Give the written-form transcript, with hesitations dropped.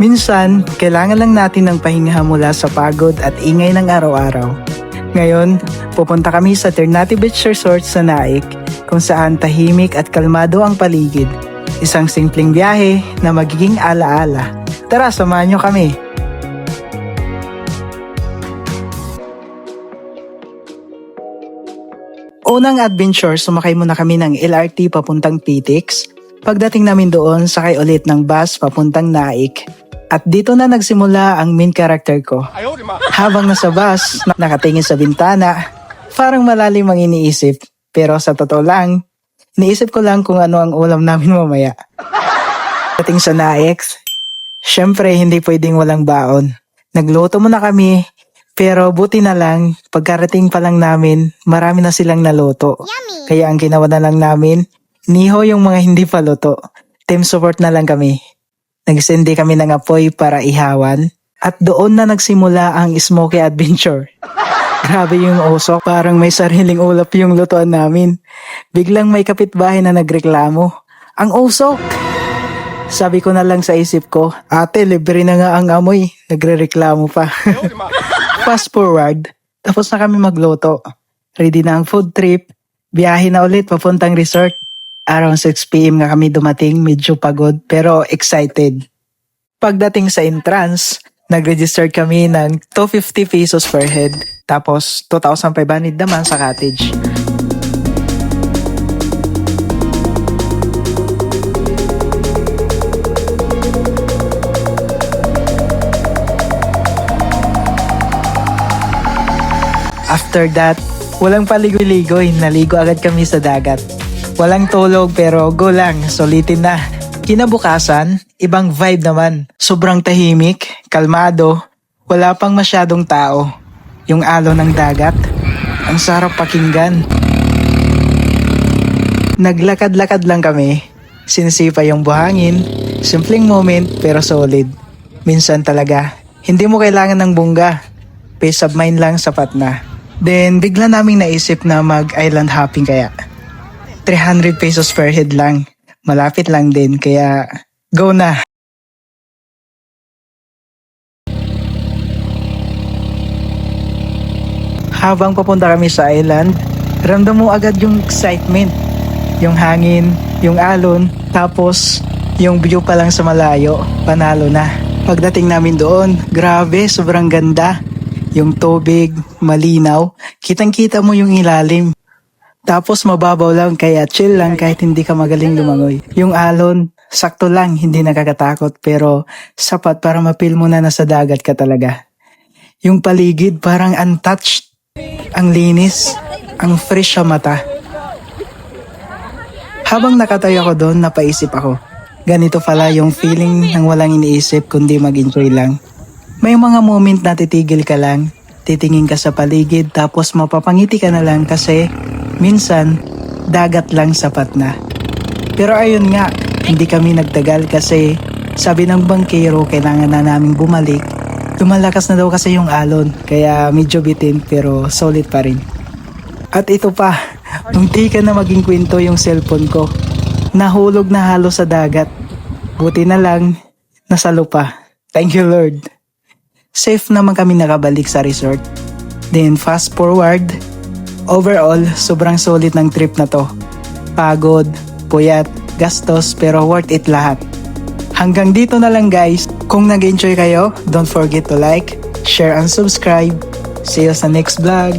Minsan, kailangan lang natin ng pahinga mula sa pagod at ingay ng araw-araw. Ngayon, pupunta kami sa Ternate Beach Resort sa Naik, kung saan tahimik at kalmado ang paligid. Isang simpleng biyahe na magiging alaala. Tara, samahan nyo kami! Unang adventure, sumakay muna kami ng LRT papuntang PTX. Pagdating namin doon, sakay ulit ng bus papuntang Naik. At dito na nagsimula ang main character ko. Habang nasa bus, nakatingin sa bintana, parang malalim ang iniisip. Pero sa totoo lang, iniisip ko lang kung ano ang ulam namin mamaya. Pagdating sa Naik, syempre hindi pwedeng walang baon. Nagluto muna kami, pero buti na lang, pagkarating pa lang namin, marami na silang naluto. Yummy! Kaya ang ginawa na lang namin, niho yung mga hindi pa luto. Team support na lang kami. Nagsindi kami ng apoy para ihawan. At doon na nagsimula ang smoky adventure. Grabe yung usok, parang may sariling ulap yung lutuan namin. Biglang may kapitbahay na nagreklamo. Ang usok! Sabi ko na lang sa isip ko, ate, libre na nga ang amoy. Nagrereklamo pa. Fast forward, tapos na kami magluto. Ready na ang food trip. Biyahe na ulit papuntang resort. Around 6 PM nga kami dumating, medyo pagod pero excited. Pagdating sa entrance, nag-register kami ng 250 pesos per head. Tapos 2,500 naman sa cottage. After that, walang paligoy-ligoy, naligo agad kami sa dagat. Walang tulog pero go lang, solitin na. Kinabukasan, ibang vibe naman. Sobrang tahimik, kalmado, wala pang masyadong tao. Yung alon ng dagat, ang sarap pakinggan. Naglakad-lakad lang kami, sinisipa yung buhangin, simpleng moment pero solid. Minsan talaga, hindi mo kailangan ng bongga, peace of mind lang sapat na. Then, bigla naming naisip na mag-island hopping kaya. 300 pesos per head lang. Malapit lang din, kaya go na. Habang papunta kami sa island, ramdam mo agad yung excitement. Yung hangin, yung alon, tapos yung view pa lang sa malayo, panalo na. Pagdating namin doon, grabe, sobrang ganda. Yung tubig, malinaw, kitang-kita mo yung ilalim. Tapos mababaw lang kaya chill lang kahit hindi ka magaling lumangoy. Yung alon, sakto lang, hindi nakakatakot pero sapat para mapil mo na nasa dagat ka talaga. Yung paligid parang untouched, ang linis, ang fresh sa mata. Habang nakatayo ako doon, napaisip ako. Ganito pala yung feeling ng walang iniisip kundi mag-enjoy lang. May mga moment na titigil ka lang, titingin ka sa paligid tapos mapapangiti ka na lang kasi minsan dagat lang sapat na. Pero ayun nga, hindi kami nagtagal kasi sabi ng bangkero kailangan na naming bumalik. Lumalakas na daw kasi yung alon kaya medyo bitin pero solid pa rin. At ito pa, munti ka na maging kwento yung cellphone ko. Nahulog na halos sa dagat. Buti na lang, nasalo pa. Thank you Lord. Safe naman kami nakabalik sa resort. Then fast forward, overall, sobrang solid ng trip na to. Pagod, puyat, gastos, pero worth it lahat. Hanggang dito na lang guys. Kung nag-enjoy kayo, don't forget to like, share and subscribe. See you sa next vlog.